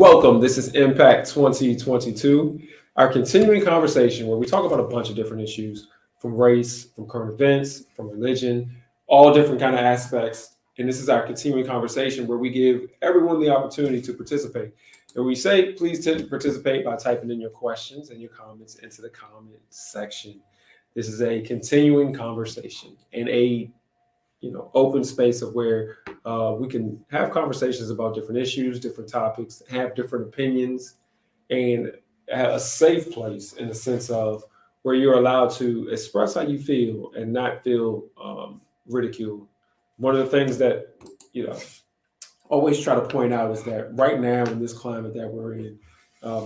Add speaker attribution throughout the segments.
Speaker 1: welcome. This is Impact 2022, our continuing conversation where we talk about a bunch of different issues from race, from current events, from religion, all different kind of aspects. And this is our continuing conversation where we give everyone the opportunity to participate. And we say, please participate by typing in your questions and your comments into the comment section. This is a continuing conversation and a open space of where we can have conversations about different issues, different topics, have different opinions, and have a safe place in the sense of where you're allowed to express how you feel and not feel ridiculed. One of the things that always try to point out is that right now in this climate that we're in,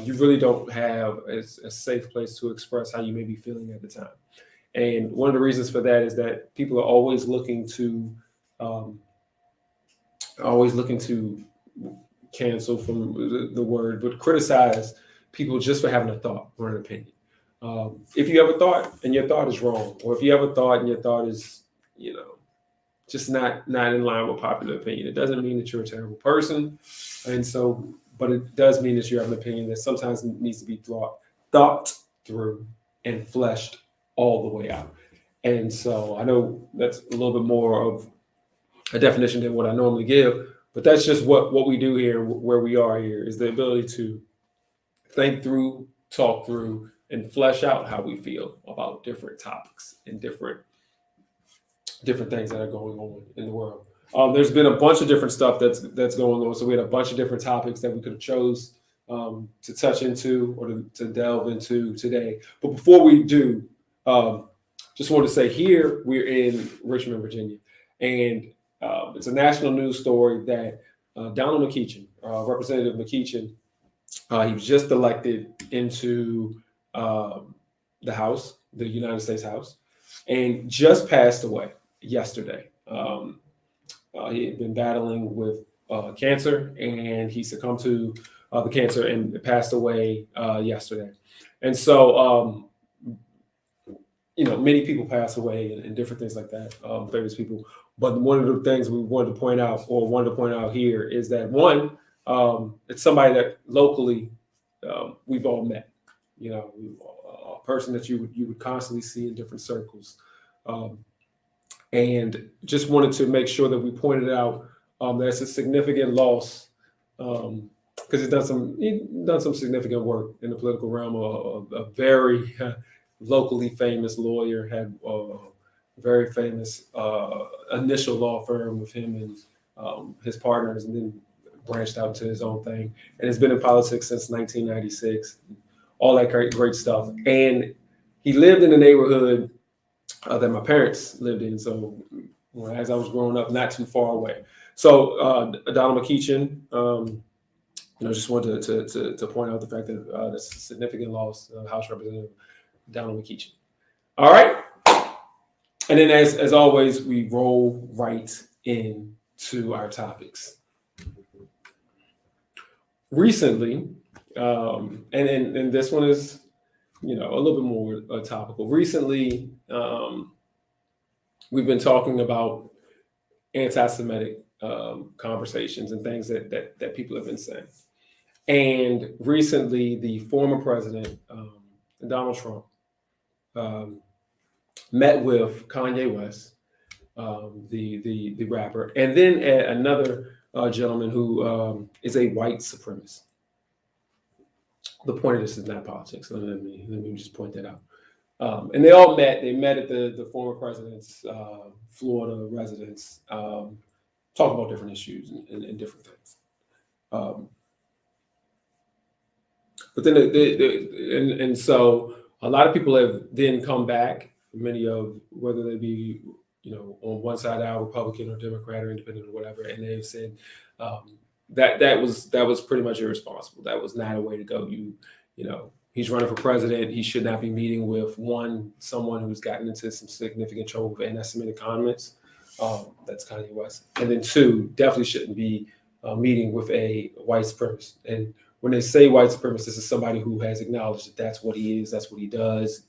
Speaker 1: you really don't have a safe place to express how you may be feeling at the time. And one of the reasons for that is that people are always looking to cancel from the word, but criticize people just for having a thought or an opinion. If you have a thought and your thought is wrong, or if you have a thought and your thought is, just not in line with popular opinion, it doesn't mean that you're a terrible person. And so, but it does mean that you have an opinion that sometimes needs to be thought through and fleshed all the way out. And so I know that's a little bit more of a definition than what I normally give, but that's just what we do here, where we are here, is the ability to think through, talk through, and flesh out how we feel about different topics and different things that are going on in the world. There's been a bunch of different stuff that's going on. So we had a bunch of different topics that we could have chose to touch into or to delve into today. But before we do, just wanted to say here we're in Richmond, Virginia, and it's a national news story that Donald McEachin, Representative McEachin, he was just elected into the House, the United States House, and just passed away yesterday. He had been battling with cancer, and he succumbed to the cancer and passed away yesterday. And so, many people pass away and different things like that, famous people. But one of the things we wanted to point out here is that one, it's somebody that locally we've all met. A person that you would constantly see in different circles. And just wanted to make sure that we pointed out that it's a significant loss because he's done some significant work in the political realm. A very locally famous lawyer, had a very famous initial law firm with him and his partners, and then branched out to his own thing. And has been in politics since 1996. All that great stuff. And he lived in the neighborhood that my parents lived in. So as I was growing up, not too far away. So Donald McEachin, just wanted to point out the fact that that's a significant loss, House Representative Donald McEachin. All right. And then as always, we roll right into our topics. Recently, and this one is, a little bit more topical. Recently, we've been talking about anti-Semitic conversations and things that people have been saying. And recently, the former president, Donald Trump, met with Kanye West, the rapper, and then another gentleman who is a white supremacist. The point of this is not politics. So let me just point that out. And they all met. They met at the former president's Florida residence, talk about different issues and different things. But then and so a lot of people have then come back. Many of, whether they be on one side aisle, Republican or Democrat or Independent or whatever, and they've said that was pretty much irresponsible. That was not a way to go. He's running for president. He should not be meeting with someone who's gotten into some significant trouble with anti-Semitic comments. That's Kanye West. And then two, definitely shouldn't be meeting with a white supremacist. And when they say white supremacist, this is somebody who has acknowledged that that's what he is, that's what he does,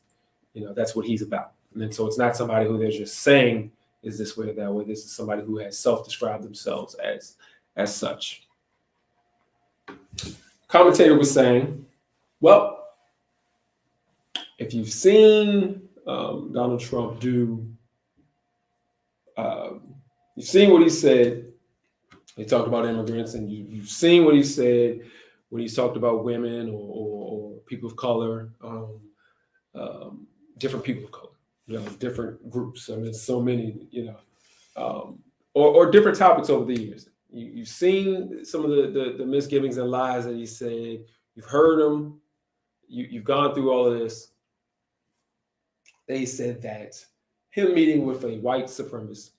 Speaker 1: that's what he's about. And then, so it's not somebody who they're just saying is this way or that way. This is somebody who has self-described themselves as such. Commentator was saying, well, if you've seen Donald Trump do, you've seen what he said. He talked about immigrants, and you've seen what he said when he's talked about women or people of color, different people of color, different groups. I mean, so many, or different topics over the years. You've seen some of the misgivings and lies that he said. You've heard them. You've gone through all of this. They said that him meeting with a white supremacist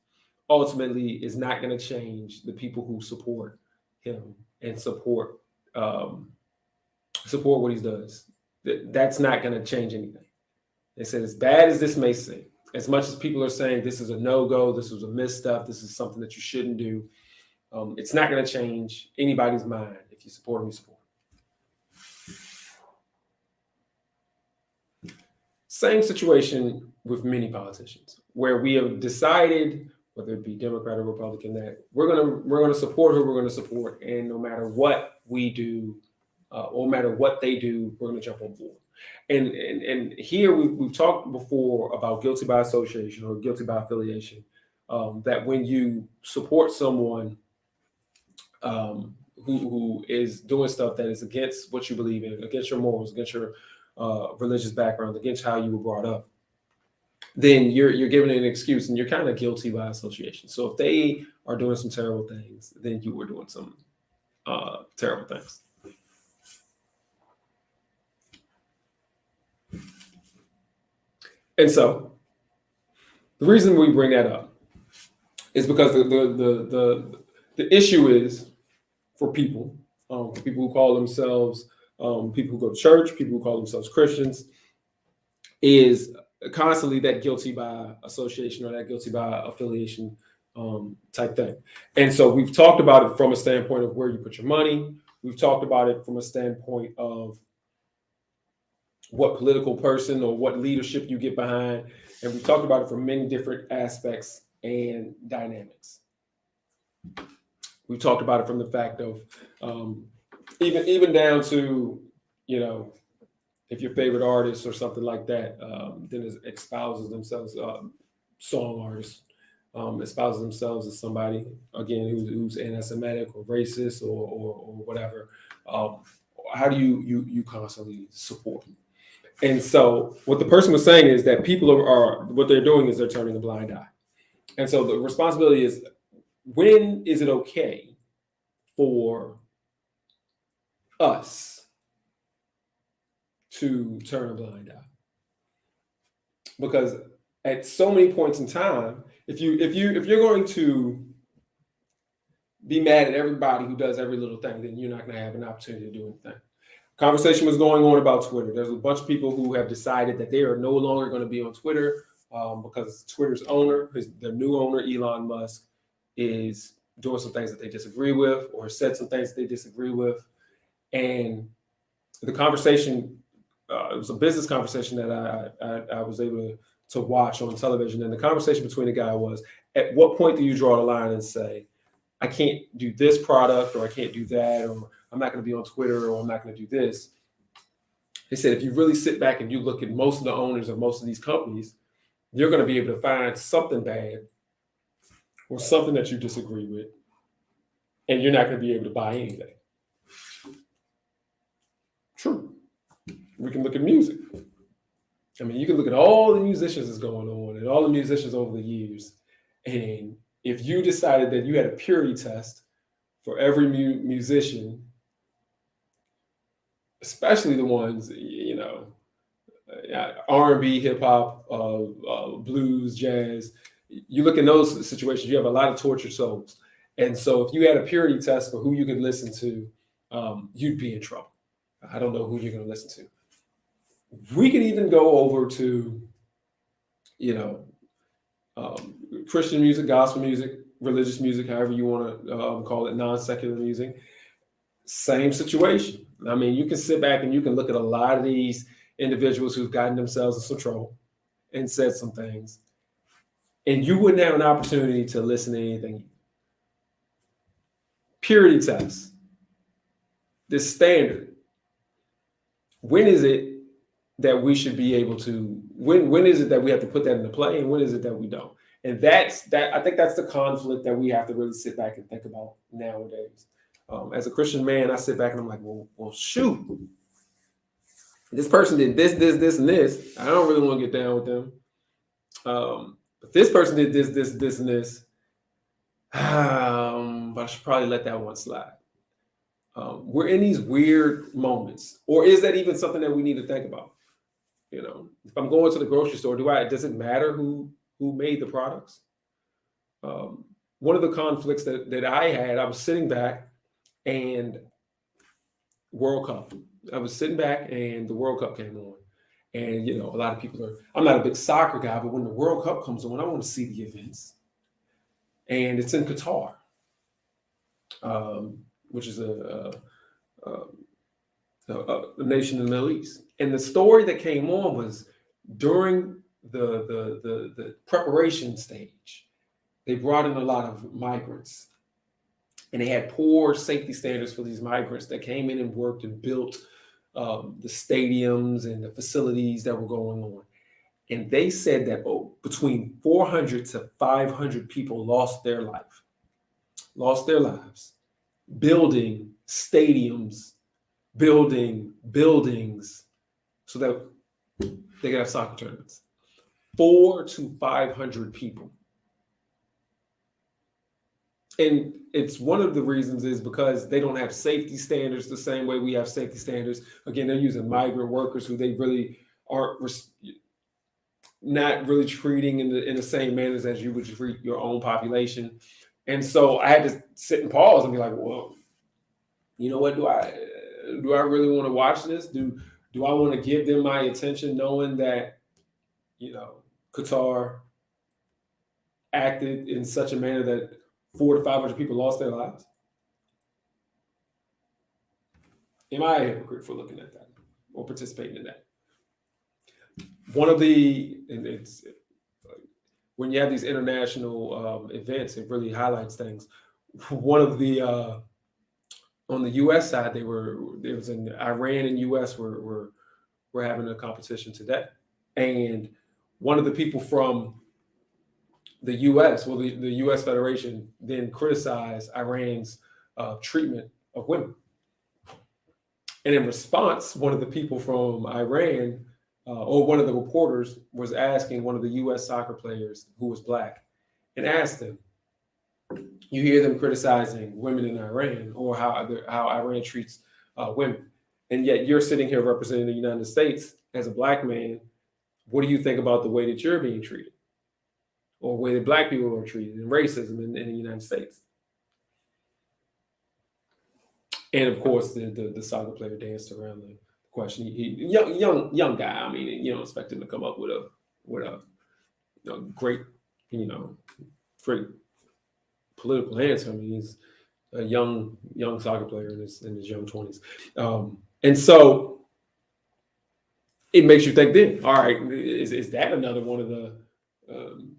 Speaker 1: ultimately is not going to change the people who support him and support what he does. That's not going to change anything. They said, as bad as this may seem, as much as people are saying this is a no-go, this was a misstep, this is something that you shouldn't do, it's not going to change anybody's mind. If you support him, you support him. Same situation with many politicians, where we have decided, whether it be Democrat or Republican, that we're gonna support who we're gonna support, and no matter what we do, or no matter what they do, we're gonna jump on board. And here we've talked before about guilty by association or guilty by affiliation. That when you support someone who is doing stuff that is against what you believe in, against your morals, against your religious background, against how you were brought up, then you're giving an excuse, and you're kind of guilty by association. So if they are doing some terrible things, then you were doing some terrible things. And so the reason we bring that up is because the issue is for people who call themselves, people who go to church, people who call themselves Christians, is constantly that guilty by association or that guilty by affiliation type thing. And so we've talked about it from a standpoint of where you put your money. We've talked about it from a standpoint of what political person or what leadership you get behind. And we've talked about it from many different aspects and dynamics. We've talked about it from the fact of even down to, if your favorite artist or something like that, then it espouses themselves, song artists, espouses themselves as somebody, again, who's anti-Semitic or racist or whatever. How do you constantly support them? And so what the person was saying is that people are what they're doing is they're turning a blind eye. And so the responsibility is, when is it okay for us to turn a blind eye? Because at so many points in time, if you're going to be mad at everybody who does every little thing, then you're not going to have an opportunity to do anything. Conversation was going on about Twitter. There's a bunch of people who have decided that they are no longer going to be on Twitter because Twitter's owner, their new owner, Elon Musk, is doing some things that they disagree with, or said some things that they disagree with. And the conversation, it was a business conversation that I was able to watch on television. And the conversation between the guy was, at what point do you draw the line and say, I can't do this product, or I can't do that, or I'm not going to be on Twitter, or I'm not going to do this? They said, if you really sit back and you look at most of the owners of most of these companies, you're going to be able to find something bad or something that you disagree with, and you're not going to be able to buy anything. True. We can look at music. I mean, you can look at all the musicians that's going on and all the musicians over the years. And if you decided that you had a purity test for every musician, especially the ones, R&B, hip hop, blues, jazz, you look in those situations, you have a lot of tortured souls. And so if you had a purity test for who you could listen to, you'd be in trouble. I don't know who you're going to listen to. We can even go over to, Christian music, gospel music, religious music, however you want to call it, non-secular music. Same situation. I mean, you can sit back and you can look at a lot of these individuals who've gotten themselves in some trouble and said some things, and you wouldn't have an opportunity to listen to anything. Purity test. this standard. When is it that we should be able to? When is it that we have to put that into play, and when is it that we don't? And that's that. I think that's the conflict that we have to really sit back and think about nowadays. As a Christian man, I sit back and I'm like, well, shoot. This person did this, and this. I don't really want to get down with them. But this person did this, and this. But I should probably let that one slide. We're in these weird moments, or is that even something that we need to think about? You know, if I'm going to the grocery store, does it matter who made the products? One of the conflicts that I had, I was sitting back and World Cup. I was sitting back and the World Cup came on. And, you know, a lot of people I'm not a big soccer guy, but when the World Cup comes on, I want to see the events. And it's in Qatar, which is a nation in the Middle East. And the story that came on was during the preparation stage, they brought in a lot of migrants. And they had poor safety standards for these migrants that came in and worked and built the stadiums and the facilities that were going on. And they said that between 400 to 500 people lost their lives, building stadiums, building buildings so that they could have soccer tournaments. 400 to 500 people. And it's one of the reasons is because they don't have safety standards the same way we have safety standards. Again, they're using migrant workers who they really aren't not really treating in the same manners as you would treat your own population. And so I had to sit and pause and be like, well, you know what? Do I really want to watch this? Do I want to give them my attention knowing that, you know, Qatar acted in such a manner that 400 to 500 people lost their lives? Am I a hypocrite for looking at that or participating in that? When you have these international events, it really highlights things. One of the on the U.S. side, it was in Iran and U.S. were having a competition today, and one of the people from the U.S., the U.S. Federation, then criticized Iran's treatment of women. And in response, one of the people from Iran, or one of the reporters, was asking one of the U.S. soccer players who was Black and asked him, you hear them criticizing women in Iran or how Iran treats women, and yet you're sitting here representing the United States as a Black man. What do you think about the way that you're being treated? Or the way that Black people are treated and racism in the United States? And of course, the soccer player danced around the question. He young guy. I mean, you don't expect him to come up with a great, great political answer. I mean, he's a young soccer player in his young 20s, and so it makes you think. Then, all right, is that another one of the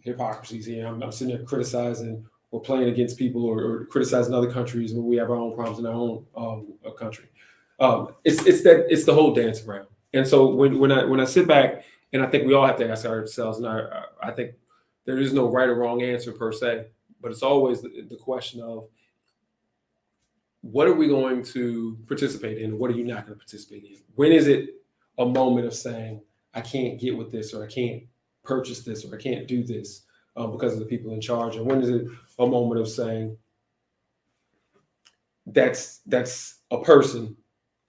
Speaker 1: hypocrisies here? I'm sitting there criticizing or playing against people or criticizing other countries when we have our own problems in our own country. It's the whole dance around. And so when I sit back, and I think we all have to ask ourselves, and I think there is no right or wrong answer per se, but it's always the question of what are we going to participate in? What are you not going to participate in? When is it a moment of saying, I can't get with this, or I can't purchase this, or I can't do this because of the people in charge? And when is it a moment of saying, that's a person,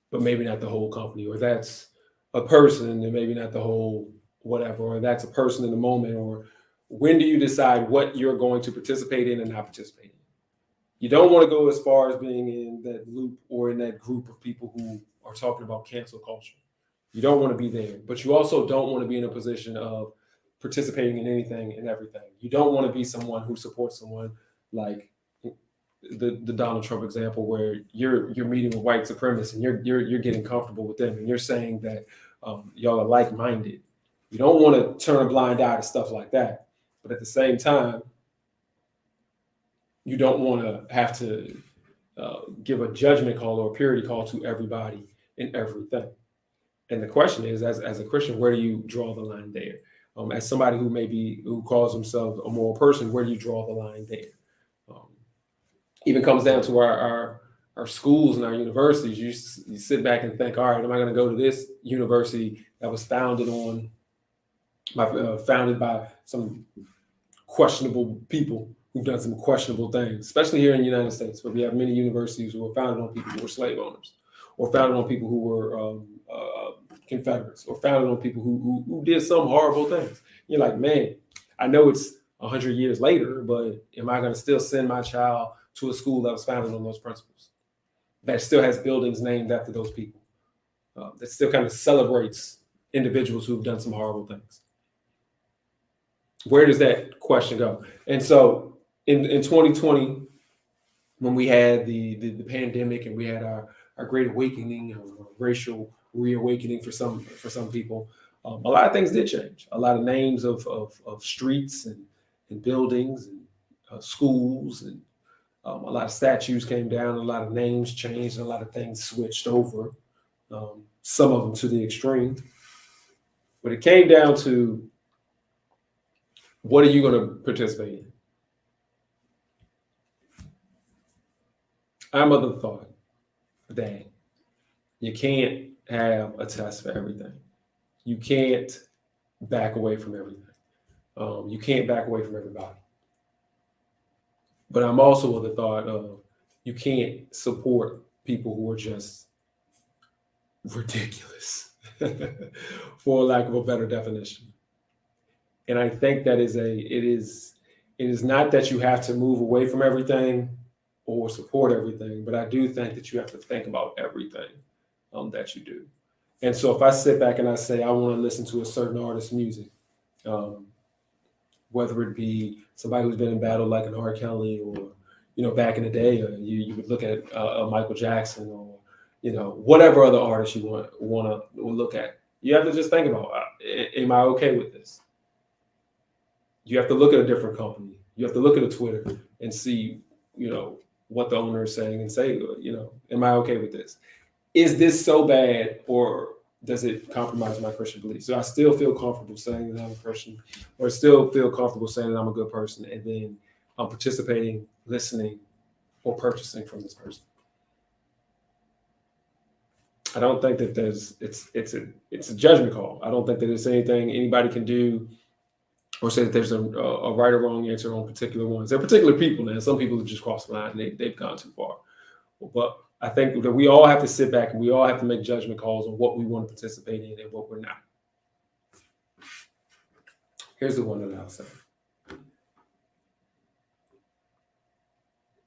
Speaker 1: but maybe not the whole company, or that's a person and maybe not the whole whatever, or that's a person in the moment? Or when do you decide what you're going to participate in and not participate in? You don't want to go as far as being in that loop or in that group of people who are talking about cancel culture. You don't want to be there, but you also don't want to be in a position of participating in anything and everything. You don't want to be someone who supports someone like the Donald Trump example, where you're meeting with white supremacists and you're getting comfortable with them, and you're saying that y'all are like-minded. You don't want to turn a blind eye to stuff like that, but at the same time, you don't want to have to give a judgment call or a purity call to everybody and everything. And the question is, as a Christian, where do you draw the line there? As somebody who calls himself a moral person, where do you draw the line there? Even comes down to our schools and our universities. You sit back and think, all right, am I going to go to this university that was founded by some questionable people who've done some questionable things, especially here in the United States, where we have many universities who were founded on people who were slave owners, or founded on people who were Confederates, or founded on people who did some horrible things. You're like, man, I know it's 100 years later, but am I going to still send my child to a school that was founded on those principles, that still has buildings named after those people, that still kind of celebrates individuals who've done some horrible things? Where does that question go? And so in 2020, when we had the pandemic and we had our great awakening, or racial reawakening for some people, a lot of things did change. A lot of names of streets and buildings and schools, and a lot of statues came down, a lot of names changed, and a lot of things switched over, some of them to the extreme. But it came down to, what are you going to participate in? I'm of the thought that you can't have a test for everything. You can't back away from everything. You can't back away from everybody. But I'm also of the thought of, you can't support people who are just ridiculous, for lack of a better definition. And I think that it is not that you have to move away from everything or support everything, but I do think that you have to think about everything that you do. And so if I sit back and I say, I want to listen to a certain artist's music, whether it be somebody who's been in battle like an R. Kelly, or, back in the day, you would look at Michael Jackson, or, whatever other artist you want to look at. You have to just think about, am I okay with this? You have to look at a different company. You have to look at a Twitter and see, what the owner is saying, and say, am I okay with this? Is this so bad, or does it compromise my Christian beliefs? So I still feel comfortable saying that I'm a Christian, or still feel comfortable saying that I'm a good person, and then I'm participating, listening, or purchasing from this person. I don't think that it's a judgment call. I don't think that there's anything anybody can do or say that there's a right or wrong answer on particular ones. There are particular people now. Some people have just crossed the line and they've gone too far. But I think that we all have to sit back and we all have to make judgment calls on what we want to participate in and what we're not. Here's the one that I'll say.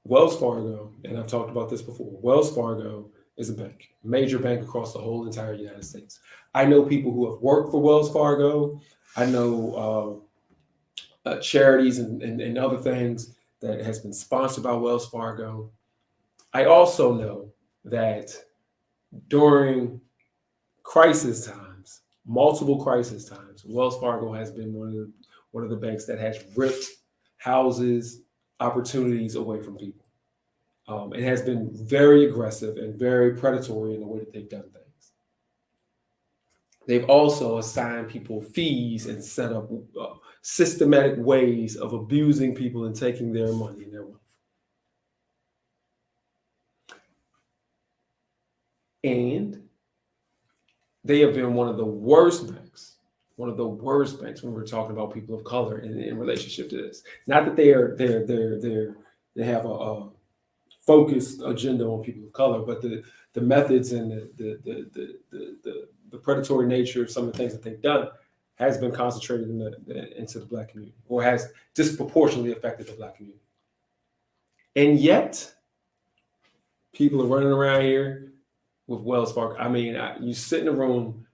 Speaker 1: Wells Fargo, and I've talked about this before, Wells Fargo is a bank, major bank across the whole entire United States. I know people who have worked for Wells Fargo. I know charities and other things that has been sponsored by Wells Fargo. I also know that during crisis times, multiple crisis times, Wells Fargo has been one of the banks that has ripped houses, opportunities away from people. It has been very aggressive and very predatory in the way that they've done things. They've also assigned people fees and set up systematic ways of abusing people and taking their money and their wealth. And they have been one of the worst banks when we're talking about people of color in relationship to this. Not that they have a focused agenda on people of color, but the methods and the predatory nature of some of the things that they've done has been concentrated into the Black community, or has disproportionately affected the Black community. And yet, people are running around here with Wells Fargo. I mean, you sit in a room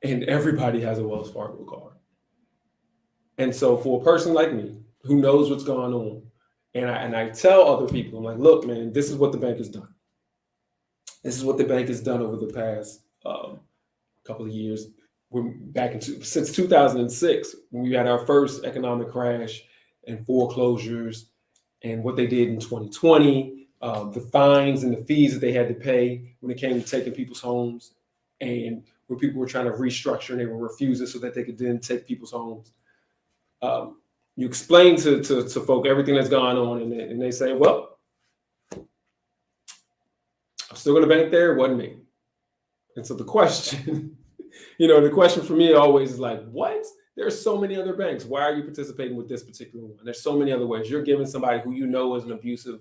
Speaker 1: and everybody has a Wells Fargo card. And so for a person like me who knows what's going on, and I tell other people, I'm like, look, man, this is what the bank has done. This is what the bank has done over the past couple of years. We're back since 2006, when we had our first economic crash and foreclosures, and what they did in 2020, the fines and the fees that they had to pay when it came to taking people's homes, and when people were trying to restructure and they were refusing so that they could then take people's homes. You explain to folk everything that's gone on, and they say, well, I'm still going to bank there. It wasn't me. And so the question, the question for me always is like, what? There's so many other banks. Why are you participating with this particular one? There's so many other ways. You're giving somebody who you know is an abusive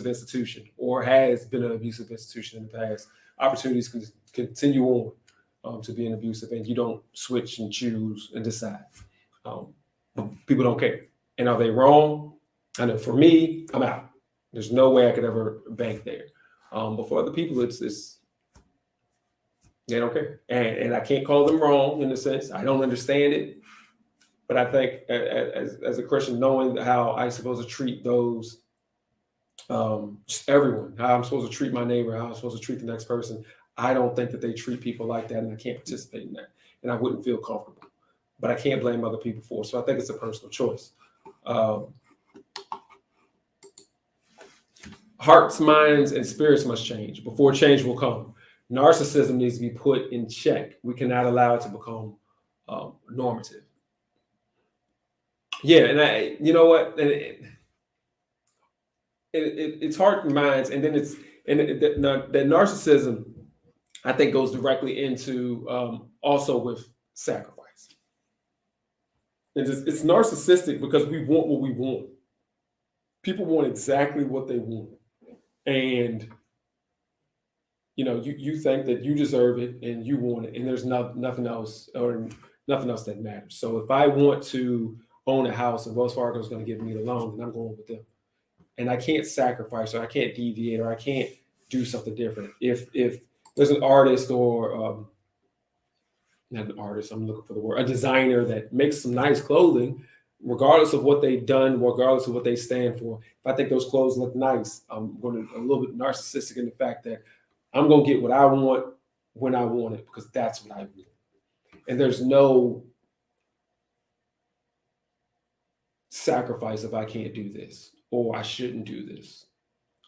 Speaker 1: institution or has been an abusive institution in the past opportunities to continue on to be an abusive, and you don't switch and choose and decide. People don't care. And are they wrong? I know for me, I'm out. There's no way I could ever bank there. But for other people, it's they don't care. And I can't call them wrong in a sense. I don't understand it. But I think as a Christian, knowing how I'm supposed to treat those, just everyone, how I'm supposed to treat my neighbor, how I'm supposed to treat the next person, I don't think that they treat people like that, and I can't participate in that. And I wouldn't feel comfortable. But I can't blame other people for it. So I think it's a personal choice. Hearts, minds, and spirits must change before change will come. Narcissism needs to be put in check. We cannot allow it to become normative. Yeah, and you know what? And it's heart and minds, and then the narcissism, I think, goes directly into also with sacrifice. And it's narcissistic because we want what we want. People want exactly what they want, and you think that you deserve it and you want it, and there's nothing else that matters. So if I want to own a house and Wells Fargo is going to give me the loan, then I'm going with them, and I can't sacrifice, or I can't deviate, or I can't do something different. If there's an artist or not an artist, I'm looking for the word, a designer that makes some nice clothing, regardless of what they've done, regardless of what they stand for. If I think those clothes look nice, I'm going to a little bit narcissistic in the fact that I'm going to get what I want when I want it, because that's what I want. And there's no sacrifice if I can't do this, or I shouldn't do this,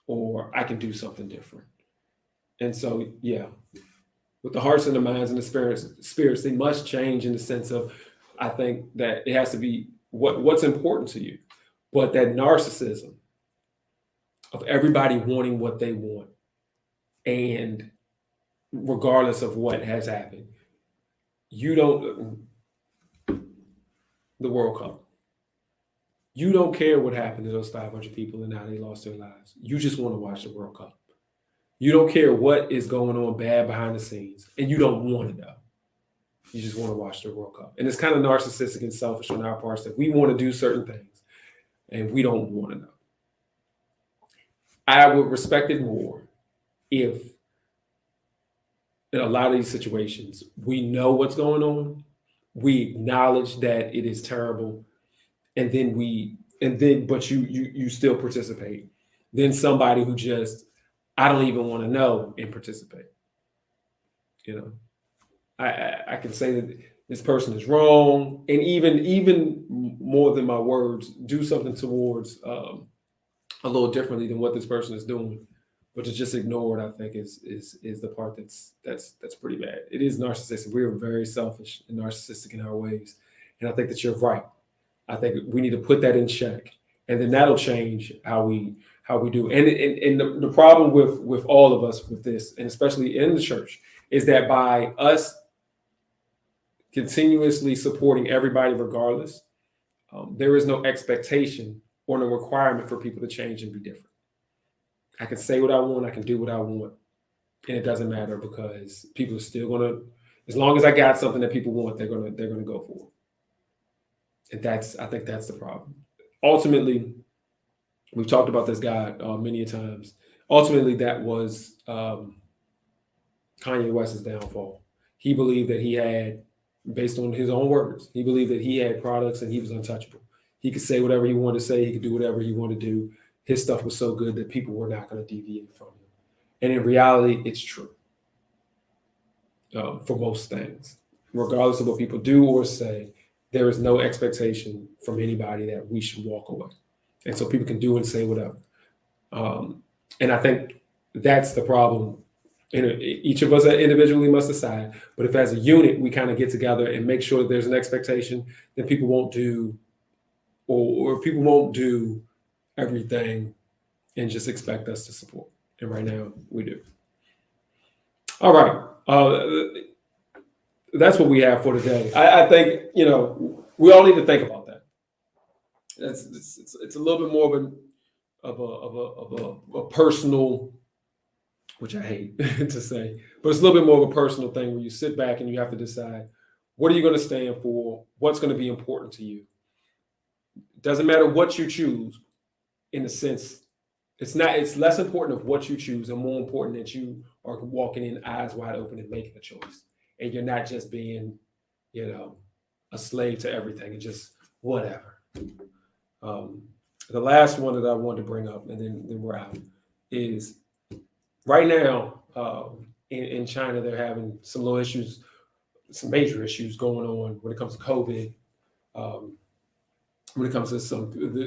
Speaker 1: or I can do something different. And so, yeah, with the hearts and the minds and the spirits, they must change in the sense of, I think that it has to be what's important to you. But that narcissism of everybody wanting what they want, and regardless of what has happened, the World Cup, you don't care what happened to those 500 people and how they lost their lives. You just want to watch the World Cup. You don't care what is going on bad behind the scenes, and you don't want to know. You just want to watch the World Cup. And it's kind of narcissistic and selfish on our parts that we want to do certain things and we don't want to know. I would respect it more if in a lot of these situations, we know what's going on, we acknowledge that it is terrible, but you still participate. Then somebody who just, I don't even want to know and participate. I can say that this person is wrong, and even more than my words, do something towards a little differently than what this person is doing. But to just ignore it, I think is the part that's pretty bad. It is narcissistic. We are very selfish and narcissistic in our ways, and I think that you're right. I think we need to put that in check, and then that'll change how we do. And the problem with all of us with this, and especially in the church, is that by us continuously supporting everybody regardless, there is no expectation or no requirement for people to change and be different. I can say what I want, I can do what I want, and it doesn't matter, because people are still gonna, as long as I got something that people want, they're gonna go for it. And I think that's the problem. Ultimately, we've talked about this guy many times. Ultimately, that was Kanye West's downfall. He believed that he had, based on his own words, he believed that he had products and he was untouchable. He could say whatever he wanted to say. He could do whatever he wanted to do. His stuff was so good that people were not going to deviate from him. And in reality, it's true for most things. Regardless of what people do or say, there is no expectation from anybody that we should walk away. And so people can do and say whatever. And I think that's the problem. Each of us individually must decide, but if as a unit we kind of get together and make sure that there's an expectation, then people won't do, or people won't do everything and just expect us to support. And right now we do. All right. That's what we have for today. I think, we all need to think about that. It's a little bit more of a personal, which I hate to say, but it's a little bit more of a personal thing where you sit back and you have to decide, what are you going to stand for? What's going to be important to you? Doesn't matter what you choose, in a sense. It's less important of what you choose and more important that you are walking in eyes wide open and making a choice. And you're not just being, a slave to everything and just whatever. The last one that I wanted to bring up, and then we're out, is right now in China, they're having some little issues, some major issues going on when it comes to COVID. When it comes to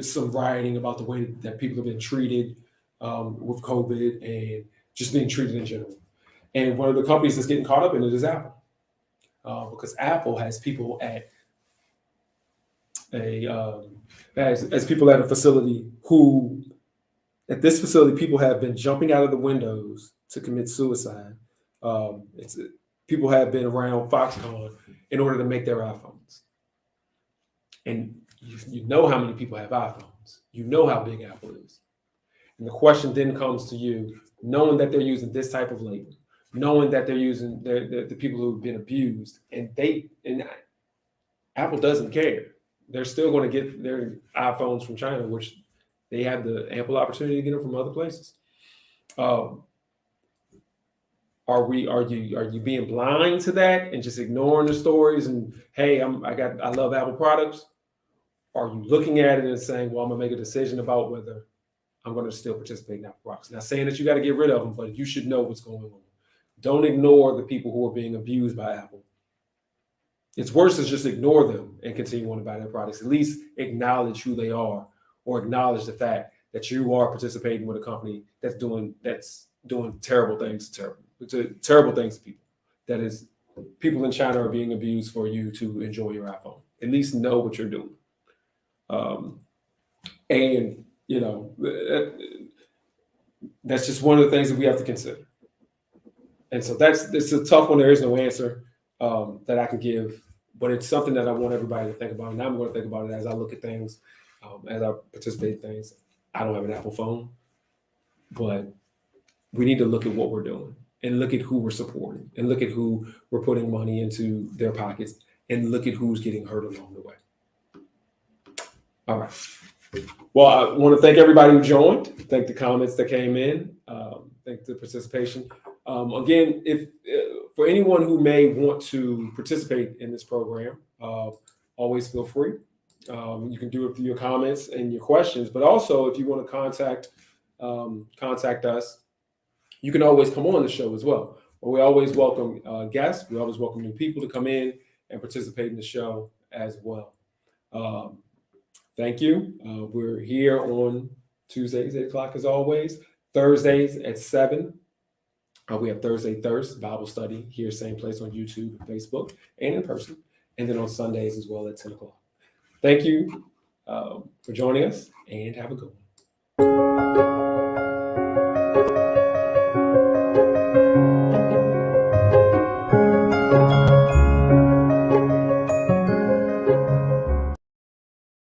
Speaker 1: some rioting about the way that people have been treated with COVID and just being treated in general. And one of the companies that's getting caught up in it is Apple, because Apple has people at as people at a facility who, at this facility, people have been jumping out of the windows to commit suicide. People have been around Foxconn in order to make their iPhones. And you know how many people have iPhones. You know how big Apple is. And the question then comes to you, knowing that they're using this type of label, knowing that they're using the people who've been abused, and Apple doesn't care. They're still going to get their iPhones from China, which they have the ample opportunity to get them from other places. Are you being blind to that and just ignoring the stories and, hey, I love Apple products? Are you looking at it and saying, well, I'm gonna make a decision about whether I'm going to still participate in Apple products? Not saying that you got to get rid of them, but you should know what's going on. Don't ignore the people who are being abused by Apple. It's worse to just ignore them and continue on to buy their products. At least acknowledge who they are, or acknowledge the fact that you are participating with a company that's doing terrible things to people. That is, people in China are being abused for you to enjoy your iPhone. At least know what you're doing. And that's just one of the things that we have to consider. And so it's a tough one. There is no answer that I can give, but it's something that I want everybody to think about. And I'm going to think about it as I look at things, as I participate in things. I don't have an Apple phone, but we need to look at what we're doing and look at who we're supporting and look at who we're putting money into their pockets and look at who's getting hurt along the way. All right. Well, I want to thank everybody who joined. Thank the comments that came in. Thank the participation. Again, if for anyone who may want to participate in this program, always feel free. You can do it through your comments and your questions, but also if you want to contact us, you can always come on the show as well. We always welcome guests. We always welcome new people to come in and participate in the show as well. Thank you. We're here on Tuesdays, 8 o'clock as always. Thursdays at 7. We have Thursday Thirst Bible study here, same place on YouTube and Facebook and in person. And then on Sundays as well at 10 o'clock. Thank you for joining us and have a good one.